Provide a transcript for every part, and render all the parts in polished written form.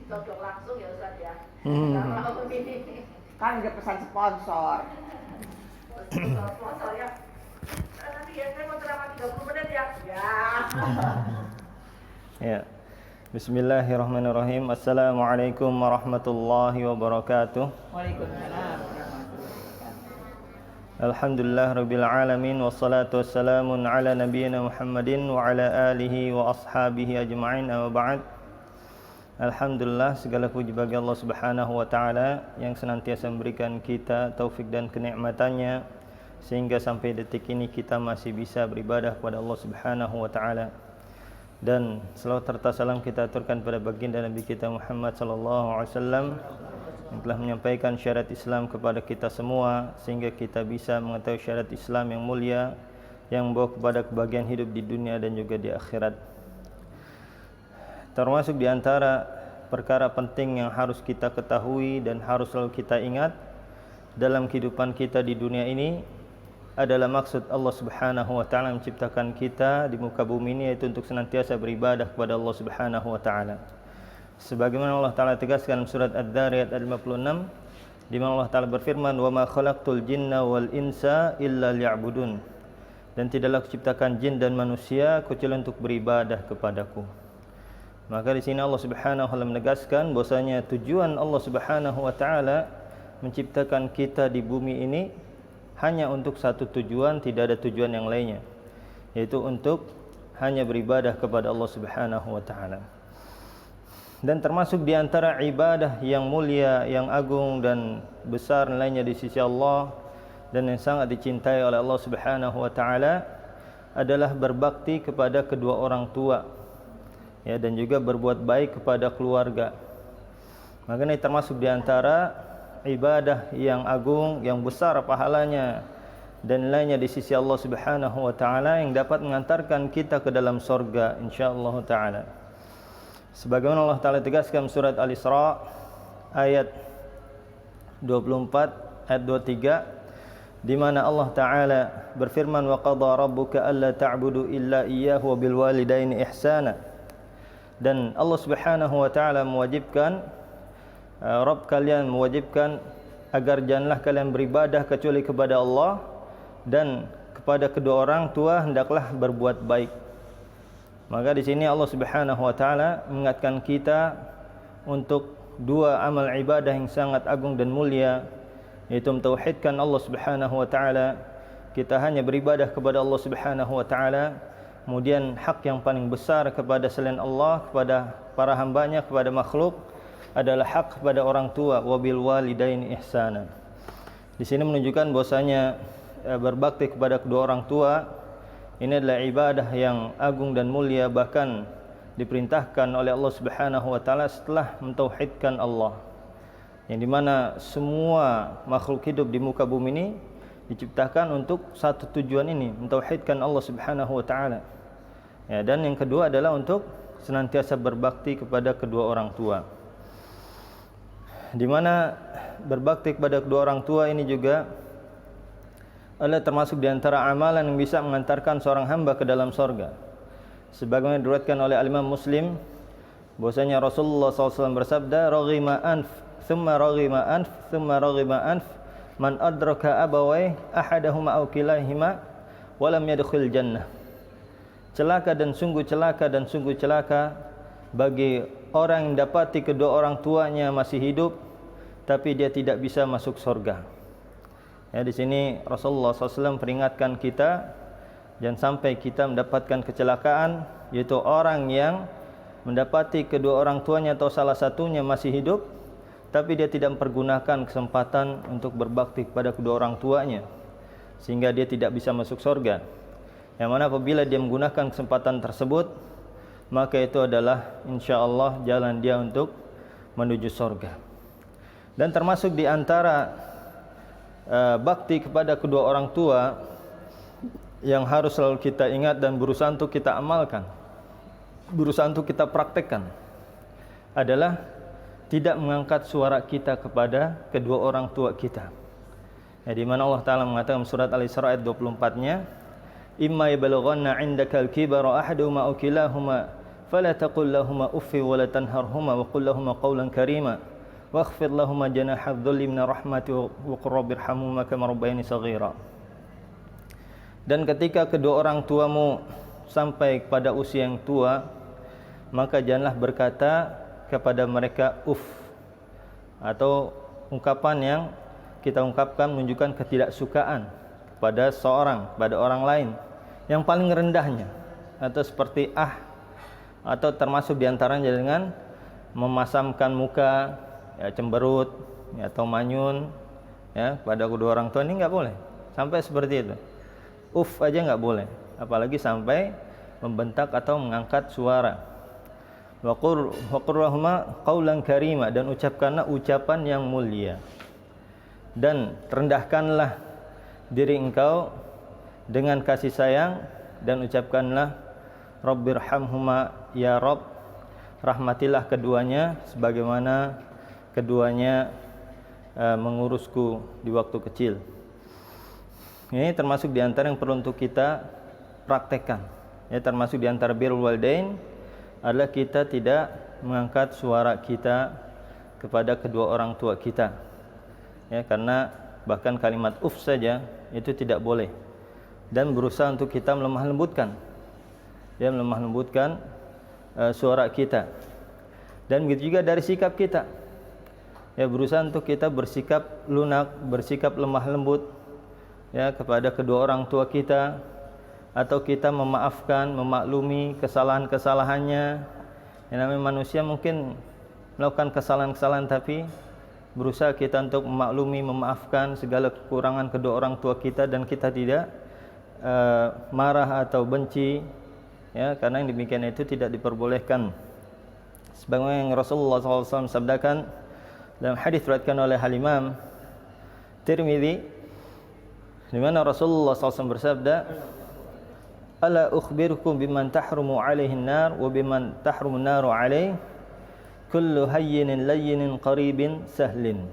Cocok langsung ya Ustaz ya. Kan ada pesan sponsor. Sponsor ya. Nanti ya saya mau ceramah 30 menit ya. Ya. Ya. Bismillahirrahmanirrahim. Assalamualaikum warahmatullahi wabarakatuh. Waalaikumsalam. Alhamdulillah rabbil alamin wassalatu wassalamun ala nabiyyina Muhammadin wa ala alihi wa ashabihi ajma'in. Amma ba'd. Alhamdulillah, segala puji bagi Allah Subhanahu wa taala yang senantiasa memberikan kita taufik dan kenikmatannya sehingga sampai detik ini kita masih bisa beribadah kepada Allah Subhanahu wa taala. Dan selawat serta salam kita aturkan pada baginda Nabi kita Muhammad sallallahu alaihi wasallam yang telah menyampaikan syariat Islam kepada kita semua sehingga kita bisa mengetahui syariat Islam yang mulia yang membawa kepada kebahagiaan hidup di dunia dan juga di akhirat. Termasuk di antara perkara penting yang harus kita ketahui dan harus selalu kita ingat dalam kehidupan kita di dunia ini adalah maksud Allah Subhanahu wa taala menciptakan kita di muka bumi ini, yaitu untuk senantiasa beribadah kepada Allah Subhanahu wa taala. Sebagaimana Allah taala tegaskan dalam surat Ad-Dzariyat ayat 56 di mana Allah taala berfirman, "Wa ma khalaqtul jinna wal insa illa liya'budun." Dan tidaklah kuciptakan jin dan manusia kecuali untuk beribadah kepadaku. Maka di sini Allah Subhanahu wa taala menegaskan bahwasanya tujuan Allah Subhanahu wa taala menciptakan kita di bumi ini hanya untuk satu tujuan, tidak ada tujuan yang lainnya, yaitu untuk hanya beribadah kepada Allah Subhanahu wa taala. Dan termasuk di antara ibadah yang mulia, yang agung dan besar nilainya di sisi Allah dan yang sangat dicintai oleh Allah Subhanahu wa taala adalah berbakti kepada kedua orang tua, ya, dan juga berbuat baik kepada keluarga. Maka ini termasuk di antara ibadah yang agung, yang besar pahalanya dan nilainya di sisi Allah Subhanahu wa taala yang dapat mengantarkan kita ke dalam surga insyaallah taala. Sebagaimana Allah taala tegaskan surat Al-Isra ayat 24 ayat 23 di mana Allah taala berfirman, wa qadha rabbuka alla ta'budu illa iyyahu wa bil walidaini ihsana. Dan Allah Subhanahu wa taala mewajibkan Rabb kalian mewajibkan agar janganlah kalian beribadah kecuali kepada Allah dan kepada kedua orang tua hendaklah berbuat baik. Maka di sini Allah Subhanahu wa taala mengingatkan kita untuk dua amal ibadah yang sangat agung dan mulia, yaitu mentauhidkan Allah Subhanahu wa taala. Kita hanya beribadah kepada Allah Subhanahu wa taala. Kemudian hak yang paling besar kepada selain Allah, kepada para hambanya, kepada makhluk adalah hak kepada orang tua, wabil walidaini ihsana. Di sini menunjukkan bahwasanya berbakti kepada kedua orang tua ini adalah ibadah yang agung dan mulia, bahkan diperintahkan oleh Allah Subhanahu wa taala setelah mentauhidkan Allah. Yang dimana semua makhluk hidup di muka bumi ini diciptakan untuk satu tujuan ini, mentauhidkan Allah Subhanahu wa taala. Ya, dan yang kedua adalah untuk senantiasa berbakti kepada kedua orang tua. Di mana berbakti kepada kedua orang tua ini juga adalah termasuk di antara amalan yang bisa mengantarkan seorang hamba ke dalam surga. Sebagaimana diriwayatkan oleh Imam Muslim bahwasanya Rasulullah SAW bersabda, "Raghima anf, thumma raghima anf, thumma raghima anf, man adraka abawai ahadahuma aw kilahima wa lam yadkhul jannah." Celaka dan sungguh celaka dan sungguh celaka bagi orang yang dapati kedua orang tuanya masih hidup tapi dia tidak bisa masuk surga. Ya, di sini Rasulullah SAW peringatkan kita jangan sampai kita mendapatkan kecelakaan, yaitu orang yang mendapati kedua orang tuanya atau salah satunya masih hidup tapi dia tidak mempergunakan kesempatan untuk berbakti kepada kedua orang tuanya sehingga dia tidak bisa masuk surga. Yang mana apabila dia menggunakan kesempatan tersebut, maka itu adalah insyaallah jalan dia untuk menuju surga. Dan termasuk di antara bakti kepada kedua orang tua yang harus selalu kita ingat dan berusaha untuk kita amalkan, berusaha untuk kita praktekkan adalah tidak mengangkat suara kita kepada kedua orang tua kita. Ya, di mana Allah Ta'ala mengatakan surat Al-Isra ayat 24-nya, imma yablughanna 'indakal kibara ahaduhuma aw kilahuma fala taqul lahumā uffi wa la tanharhumā wa qul lahumā qawlan karīmā wakhfid lahumā janāha adh-dhulli minar rahmati wa qur rabbirhamhumā kamā rabbayani shaghīrā. Dan ketika kedua orang tuamu sampai kepada usia yang tua, maka janganlah berkata kepada mereka uff, atau ungkapan yang kita ungkapkan menunjukkan ketidaksukaan kepada seorang, pada orang lain yang paling rendahnya, atau seperti atau termasuk diantaranya dengan memasamkan muka, ya, cemberut, ya, atau manyun, ya, pada kedua orang tua. Ini nggak boleh sampai seperti itu. Uff aja nggak boleh, apalagi sampai membentak atau mengangkat suara. Wa qur lahumā qawlan karīmā, dan ucapkanlah ucapan yang mulia, dan rendahkanlah diri engkau dengan kasih sayang, dan ucapkanlah Rabbirhamhumā, ya Rabb, rahmatilah keduanya sebagaimana keduanya mengurusku di waktu kecil. Ini termasuk di antara yang perlu untuk kita praktekkan. Ya, termasuk di antara birrul walidain adalah kita tidak mengangkat suara kita kepada kedua orang tua kita. Ya, karena bahkan kalimat uff saja itu tidak boleh. Dan berusaha untuk kita melemah lembutkan. Ya, melemah lembutkan suara kita. Dan begitu juga dari sikap kita. Ya, berusaha untuk kita bersikap lunak, bersikap lemah lembut, ya, kepada kedua orang tua kita, atau kita memaafkan, memaklumi kesalahan-kesalahannya. Yang namanya manusia mungkin melakukan kesalahan-kesalahan, tapi berusaha kita untuk memaklumi, memaafkan segala kekurangan kedua orang tua kita, dan kita tidak marah atau benci, ya, karena yang demikian itu tidak diperbolehkan. Sebagaimana yang Rasulullah SAW sabdakan dalam hadis riwayatkan oleh Al-Imam Tirmidzi, di mana Rasulullah SAW bersabda, "Ala ukhbirukum biman tahrumu alaihi an-nar wa biman tahrumu an-naru alaihi, kullu hayyinin layyinin qaribin sahlin."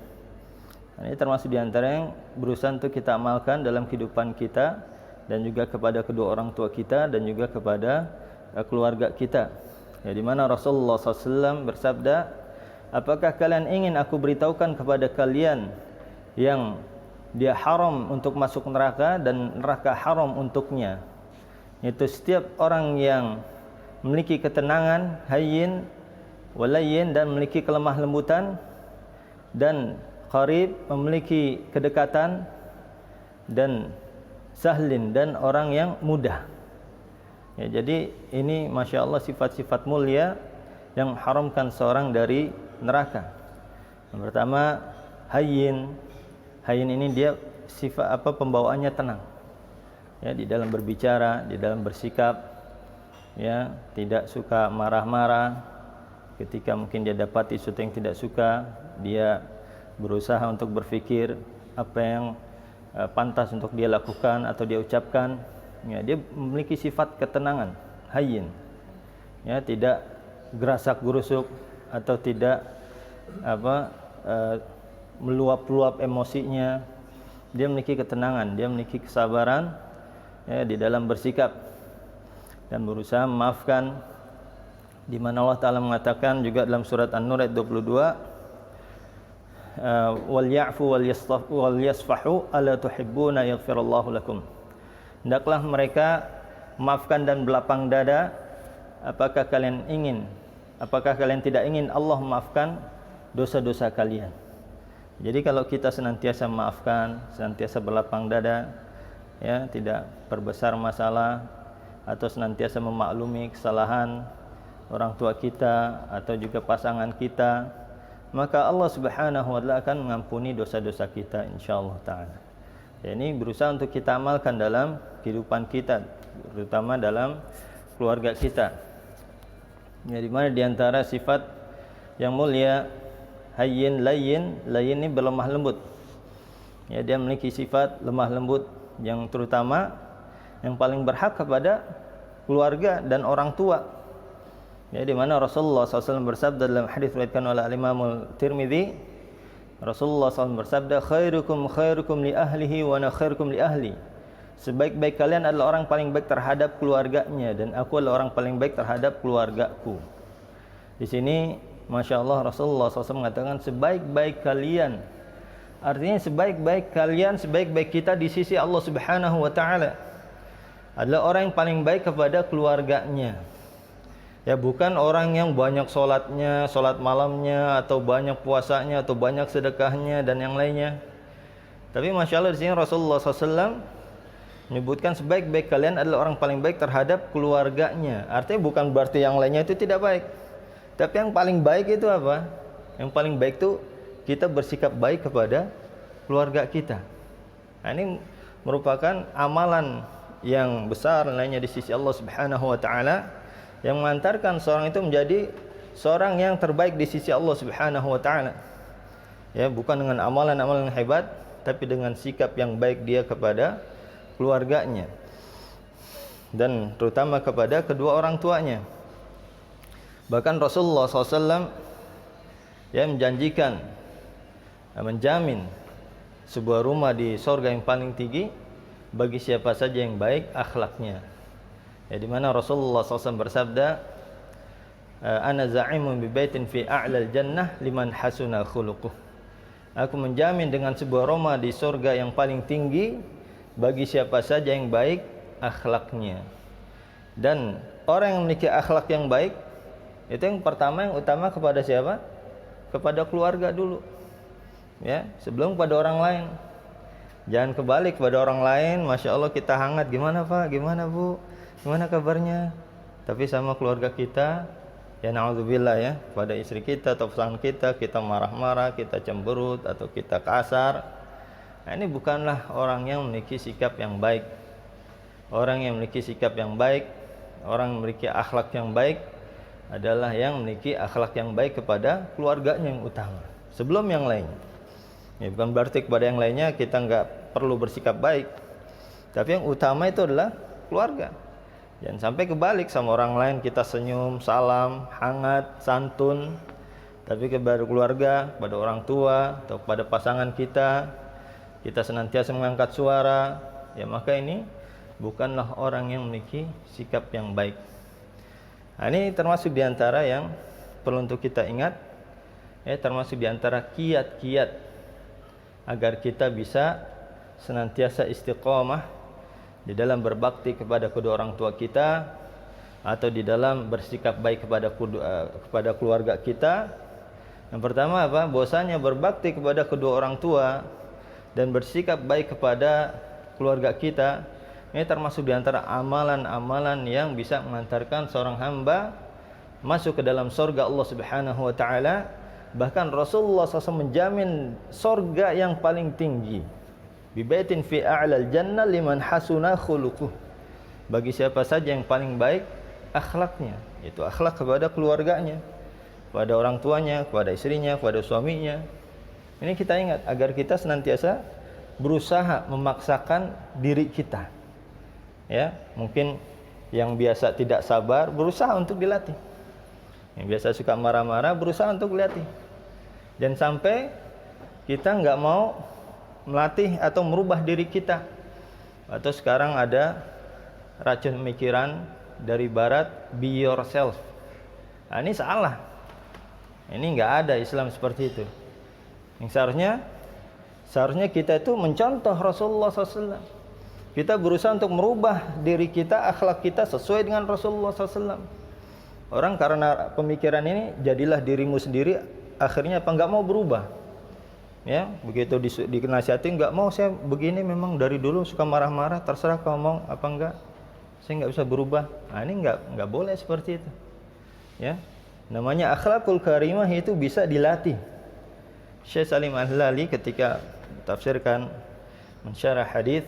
Ini termasuk di antara yang berusaha untuk kita amalkan dalam kehidupan kita, dan juga kepada kedua orang tua kita, dan juga kepada keluarga kita. Ya, di mana Rasulullah SAW bersabda, "Apakah kalian ingin aku beritahukan kepada kalian yang dia haram untuk masuk neraka dan neraka haram untuknya?" Itu setiap orang yang memiliki ketenangan, hayyin walayyin, dan memiliki kelemah lembutan, dan qarib, memiliki kedekatan, dan sahlin, dan orang yang mudah. Ya, jadi ini Masya Allah sifat-sifat mulia yang mengharamkan seorang dari neraka. Yang pertama, hayyin. Hayyin ini dia sifat pembawaannya tenang. Ya, di dalam berbicara, di dalam bersikap, ya, tidak suka marah-marah. Ketika mungkin dia dapat sesuatu yang tidak suka, dia berusaha untuk berpikir apa yang pantas untuk dia lakukan atau dia ucapkan. Ya, dia memiliki sifat ketenangan, hayyin. Ya, tidak gerasak-gerusuk atau tidak meluap-luap emosinya. Dia memiliki ketenangan, dia memiliki kesabaran, ya, di dalam bersikap, dan berusaha memaafkan. Di mana Allah Ta'ala mengatakan juga dalam surat An-Nur ayat 22, wal ya'fu wal yasfahu ala tuhibbuna yaghfirallahu lakum. Hendaklah mereka memaafkan dan berlapang dada. Apakah kalian tidak ingin Allah memaafkan dosa-dosa kalian? Jadi kalau kita senantiasa memaafkan, senantiasa berlapang dada, ya, tidak perbesar masalah, atau senantiasa memaklumi kesalahan orang tua kita atau juga pasangan kita, maka Allah Subhanahu wa taala akan mengampuni dosa-dosa kita insyaallah taala. Ya, ini berusaha untuk kita amalkan dalam kehidupan kita, terutama dalam keluarga kita. Ya, di mana di antara sifat yang mulia hayyin layyin, layyin ini berlemah lembut. Ya, dia memiliki sifat lemah lembut yang terutama yang paling berhak kepada keluarga dan orang tua. Ya, di mana Rasulullah SAW bersabda dalam hadis riwayatkan oleh Imam Tirmidzi, Rasulullah SAW bersabda, khairukum khairukum li ahlihi wa ana khairukum li ahli. sebaik-baik kalian adalah orang paling baik terhadap keluarganya, dan aku adalah orang paling baik terhadap keluargaku. Di sini Masya Allah Rasulullah SAW mengatakan sebaik-baik kalian, artinya sebaik-baik kalian, sebaik-baik kita di sisi Allah Subhanahu wa Ta'ala adalah orang yang paling baik kepada keluarganya. Ya, bukan orang yang banyak sholatnya, sholat malamnya, atau banyak puasanya, atau banyak sedekahnya dan yang lainnya. Tapi Masya Allah di sini Rasulullah SAW menyebutkan sebaik-baik kalian adalah orang paling baik terhadap keluarganya. Artinya bukan berarti yang lainnya itu tidak baik, tapi yang paling baik itu apa? Yang paling baik itu kita bersikap baik kepada keluarga kita. Nah, ini merupakan amalan yang besar nilainya di sisi Allah Subhanahu wa Ta'ala, yang mengantarkan seorang itu menjadi seorang yang terbaik di sisi Allah Subhanahu wa Ta'ala. Ya, bukan dengan amalan-amalan hebat, tapi dengan sikap yang baik dia kepada keluarganya, dan terutama kepada kedua orang tuanya. Bahkan Rasulullah SAW ya menjanjikan, menjamin sebuah rumah di surga yang paling tinggi bagi siapa saja yang baik akhlaknya. Ya, di mana Rasulullah SAW bersabda, "Ana za'imun bi baitin fi a'lal jannah liman hasuna khuluquh." Aku menjamin dengan sebuah rumah di surga yang paling tinggi bagi siapa saja yang baik akhlaknya. Dan orang yang memiliki akhlak yang baik itu yang pertama, yang utama kepada siapa? Kepada keluarga dulu. Ya, sebelum kepada orang lain. Jangan kebalik, kepada orang lain Masya Allah kita hangat, gimana Pak, gimana Bu, gimana kabarnya, tapi sama keluarga kita ya na'udzubillah ya, pada istri kita atau pasangan kita marah-marah, kita cemberut atau kita kasar. Nah, ini bukanlah orang yang memiliki sikap yang baik. Orang yang memiliki sikap yang baik, orang yang memiliki akhlak yang baik adalah yang memiliki akhlak yang baik kepada keluarganya yang utama sebelum yang lain. Ya, bukan berarti kepada yang lainnya kita nggak perlu bersikap baik, tapi yang utama itu adalah keluarga. Jangan sampai kebalik, sama orang lain kita senyum, salam, hangat, santun, tapi kepada keluarga, kepada orang tua atau kepada pasangan kita senantiasa mengangkat suara, ya maka ini bukanlah orang yang memiliki sikap yang baik. Nah, ini termasuk diantara yang perlu untuk kita ingat, ya, termasuk diantara kiat-kiat agar kita bisa senantiasa istiqomah di dalam berbakti kepada kedua orang tua kita, atau di dalam bersikap baik kepada keluarga kita. Yang pertama apa? Bahwasanya berbakti kepada kedua orang tua dan bersikap baik kepada keluarga kita, ini termasuk di antara amalan-amalan yang bisa mengantarkan seorang hamba masuk ke dalam surga Allah Subhanahu wa Ta'ala. Bahkan Rasulullah SAW menjamin surga yang paling tinggi, bibaitin fi a'lal jannah liman hasuna khuluquh, bagi siapa saja yang paling baik akhlaknya, yaitu akhlak kepada keluarganya, kepada orang tuanya, kepada istrinya, kepada suaminya. Ini kita ingat agar kita senantiasa berusaha memaksakan diri kita. Ya, mungkin yang biasa tidak sabar berusaha untuk dilatih. Yang biasa suka marah-marah berusaha untuk dilatih. Dan sampai kita nggak mau melatih atau merubah diri kita. Atau sekarang ada racun pemikiran dari barat, be yourself. Nah, ini salah. Ini nggak ada Islam seperti itu. Yang seharusnya kita itu mencontoh Rasulullah SAW. Kita berusaha untuk merubah diri kita, akhlak kita sesuai dengan Rasulullah SAW. Orang karena pemikiran ini, jadilah dirimu sendiri, akhirnya apa? Nggak mau berubah. Ya, begitu dinasihatin, nggak mau, saya begini memang dari dulu suka marah-marah, terserah kau mau apa enggak, saya nggak bisa berubah. Nah, ini nggak boleh seperti itu. Ya, namanya akhlakul karimah itu bisa dilatih. Syekh Salim Al-Hilali ketika tafsirkan mensyarah hadis,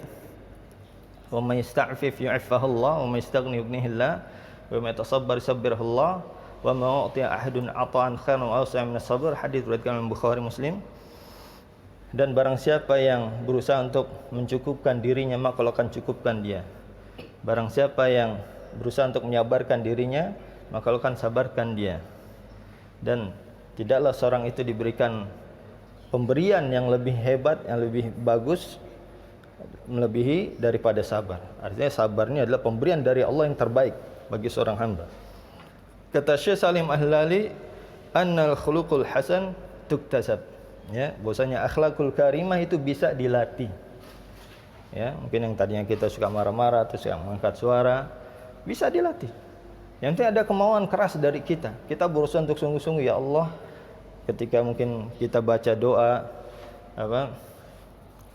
wa may yasta'fif yu'affahullah wa may yastaghni yughnihillah wa may yatasabbar yusabbirhullah wa ma u'tiya ahadun ata'an khairan wa awsa' min as-sabr, hadis riwayatkan oleh Bukhari Muslim. Dan barang siapa yang berusaha untuk mencukupkan dirinya, maka Allah akan cukupkan dia. Barang siapa yang berusaha untuk menyabarkan dirinya, maka Allah akan sabarkan dia. Dan tidaklah seorang itu diberikan pemberian yang lebih hebat, yang lebih bagus, melebihi daripada sabar. Artinya sabarnya adalah pemberian dari Allah yang terbaik bagi seorang hamba. Kata Syekh Salim Ahlali, annal khuluqul hasan tuktasab. Ya, bahwasanya akhlakul karimah itu bisa dilatih. Ya, mungkin yang tadinya kita suka marah-marah atau suka mengangkat suara, bisa dilatih. Yang penting ada kemauan keras dari kita. Kita berusaha untuk sungguh-sungguh, ya Allah, ketika mungkin kita baca doa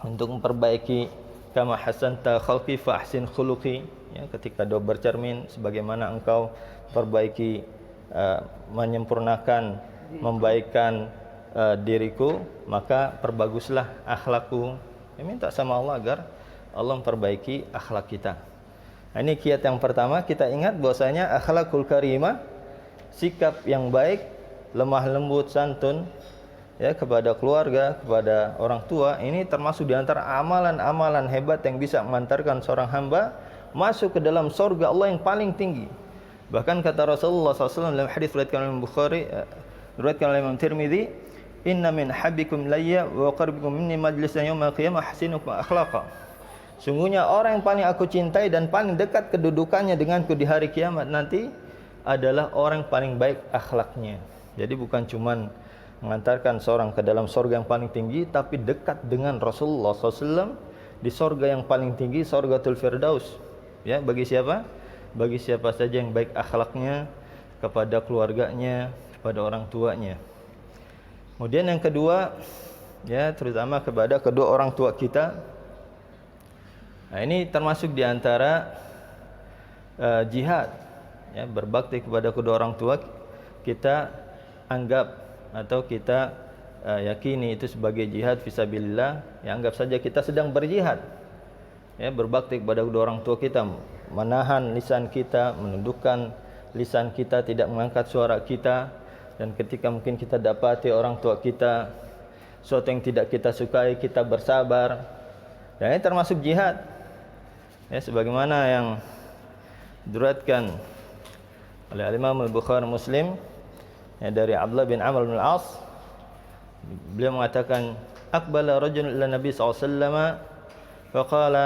untuk memperbaiki kama hasanta khalqi fa ahsin khuluqi, ya, ketika doa bercermin sebagaimana engkau perbaiki menyempurnakan membaikkan diriku, maka perbaguslah akhlakku. Ya, minta sama Allah agar Allah memperbaiki akhlak kita. Nah, ini kiat yang pertama. Kita ingat bahwasanya akhlakul karimah, sikap yang baik, lemah lembut, santun, ya, kepada keluarga, kepada orang tua, ini termasuk di antara amalan-amalan hebat yang bisa mengantarkan seorang hamba masuk ke dalam surga Allah yang paling tinggi. Bahkan kata Rasulullah SAW dalam hadis riwayatkan oleh Bukhari, riwayatkan oleh Imam Tirmidzi, inna min habikum layya wa qarbikum minni majlisan yaumil qiyamah ahsinukum akhlaqa. Sungguhnya orang yang paling aku cintai dan paling dekat kedudukannya denganku di hari kiamat nanti adalah orang yang paling baik akhlaknya. Jadi bukan cuman mengantarkan seorang ke dalam surga yang paling tinggi, tapi dekat dengan Rasulullah SAW di surga yang paling tinggi, surgatul firdaus. Ya, bagi siapa? Bagi siapa saja yang baik akhlaknya kepada keluarganya, kepada orang tuanya. Kemudian yang kedua, ya, terutama kepada kedua orang tua kita. Nah, ini termasuk di antara jihad, ya, berbakti kepada kedua orang tua. Kita anggap atau kita yakini itu sebagai jihad fisabilillah. Ya, anggap saja kita sedang berjihad, ya, berbakti kepada kedua orang tua kita, menahan lisan kita, menundukkan lisan kita, tidak mengangkat suara kita. Dan ketika mungkin kita dapati orang tua kita sesuatu yang tidak kita sukai, kita bersabar. Dan ini termasuk jihad. Ya, sebagaimana yang diriwayatkan oleh Imam Al-Bukhari Muslim, ya, dari Abdullah bin Amr bin Al-As, beliau mengatakan, aqbala rajulun ila Nabi sallallahu alaihi wasallam fa qala,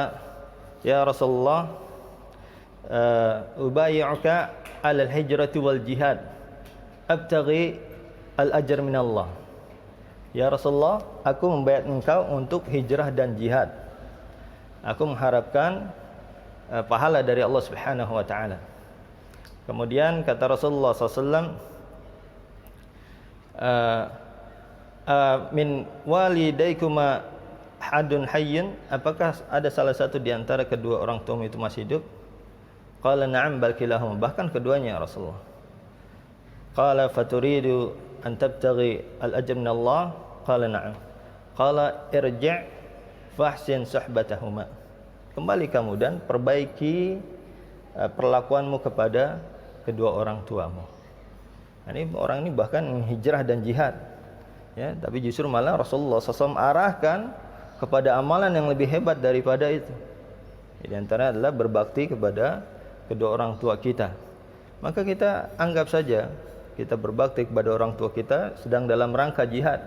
ya Rasulullah, ubayyi'uka 'ala al-hijrati wal jihad abtaghi al-ajr min Allah. Ya Rasulullah, aku membayar engkau untuk hijrah dan jihad. Aku mengharapkan pahala dari Allah Subhanahu wa taala. Kemudian kata Rasulullah SAW, min walidaikuma hadun hayyun, apakah ada salah satu di antara kedua orang tuamu itu masih hidup? Qala na'am bal kilahum, bahkan keduanya ya Rasulullah. Qala faturidu an tabtaghi al-ajr min Allah? Qala na'am. Qala irji' fahsin suhbatahuma, kembali kamu dan perbaiki perlakuanmu kepada kedua orang tuamu. Nah, ini orang ini bahkan hijrah dan jihad, ya, tapi justru malah Rasulullah SAW arahkan kepada amalan yang lebih hebat daripada itu. Di antara adalah berbakti kepada kedua orang tua kita. Maka kita anggap saja kita berbakti kepada orang tua kita sedang dalam rangka jihad.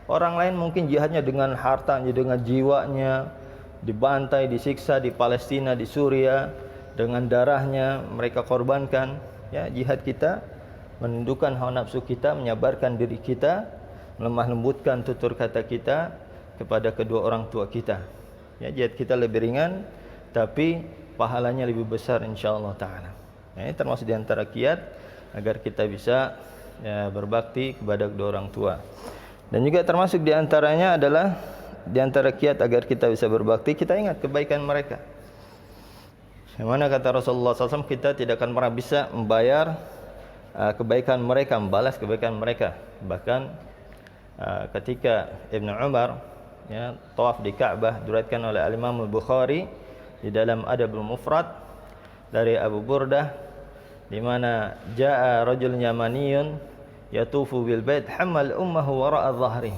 Orang lain mungkin jihadnya dengan hartanya, dengan jiwanya, dibantai, disiksa di Palestina, di Suriah, dengan darahnya mereka korbankan. Ya, jihad kita menundukkan hawa nafsu kita, menyabarkan diri kita, melemah lembutkan tutur kata kita kepada kedua orang tua kita. Ya, jihad kita lebih ringan, tapi pahalanya lebih besar insyaallah taala. Ya, ini termasuk di antara kiat agar kita bisa, ya, berbakti kepada kedua orang tua. Dan juga termasuk di antaranya adalah di antara kiat agar kita bisa berbakti, kita ingat kebaikan mereka. Yang mana kata Rasulullah SAW, kita tidak akan pernah bisa membayar kebaikan mereka, membalas kebaikan mereka. Bahkan ketika Ibnu Umar, ya, tawaf di Ka'bah, diriwayatkan oleh Imam Al-Bukhari di dalam Adabul Mufrad dari Abu Burdah, di mana jaa rajul yamaniyun yatufu bil bait hamal ummuhu wara'a dhahri.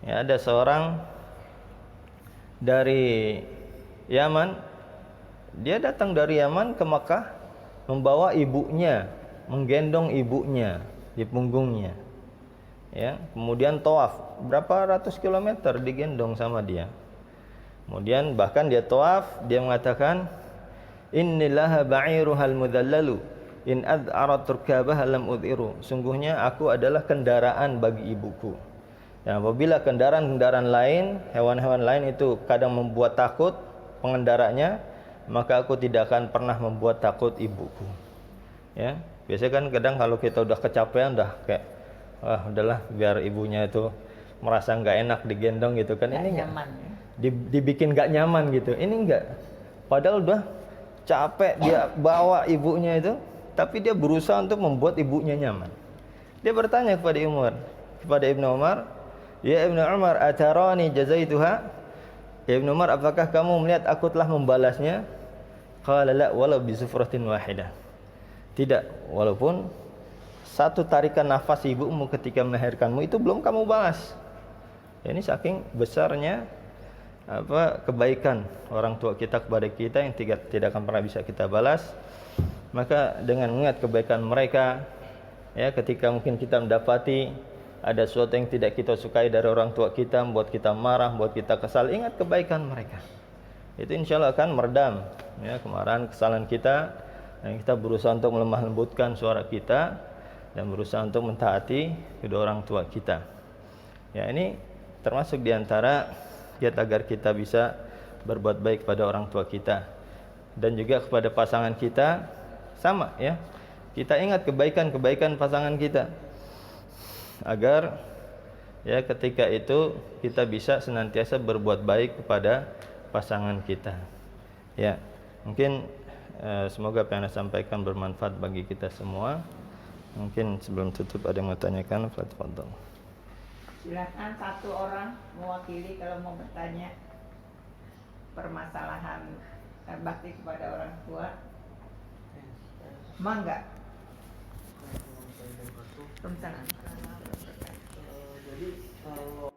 Ya, ada seorang dari Yaman, dia datang dari Yaman ke Makkah membawa ibunya, menggendong ibunya di punggungnya. Ya, kemudian tawaf berapa ratus kilometer digendong sama dia. Kemudian bahkan dia tawaf, dia mengatakan, innillaha ba'iruhal mudhallalu in ad'arat turkabaha lam udhiru. Sungguhnya aku adalah kendaraan bagi ibuku. Ya, apabila kendaraan-kendaraan lain, hewan-hewan lain itu kadang membuat takut pengendaranya, maka aku tidak akan pernah membuat takut ibuku. Ya, biasanya kan kadang kalau kita udah kecapean, udah kayak, wah udahlah biar ibunya itu merasa nggak enak digendong gitu kan. Ini nyaman. Dibikin nggak nyaman gitu. Ini enggak. Padahal udah capek dia bawa ibunya itu, tapi dia berusaha untuk membuat ibunya nyaman. Dia bertanya kepada Ibnu Umar, ya Ibnu Umar, atarani jazaituha? Ya Ibnu Umar, apakah kamu melihat aku telah membalasnya? Qala la walau bi sufratin wahidah. Tidak, walaupun satu tarikan nafas ibumu ketika melahirkanmu itu belum kamu balas. Ya, ini saking besarnya kebaikan orang tua kita kepada kita yang tidak akan pernah bisa kita balas. Maka dengan mengingat kebaikan mereka, ya, ketika mungkin kita mendapati ada sesuatu yang tidak kita sukai dari orang tua kita, membuat kita marah, membuat kita kesal, ingat kebaikan mereka. Itu insya Allah akan meredam, ya, kemarahan, kesalahan kita. Dan kita berusaha untuk melemah lembutkan suara kita dan berusaha untuk mentaati kedua orang tua kita. Ya, ini termasuk diantara kiat agar kita bisa berbuat baik pada orang tua kita dan juga kepada pasangan kita. Sama, ya, kita ingat kebaikan pasangan kita agar, ya, ketika itu kita bisa senantiasa berbuat baik kepada pasangan kita. Ya, mungkin semoga apa yang saya sampaikan bermanfaat bagi kita semua. Mungkin sebelum tutup ada yang mau tanyakan, fadhil. Silakan satu orang mewakili kalau mau bertanya permasalahan bakti kepada orang tua. Mangga. Jadi kalau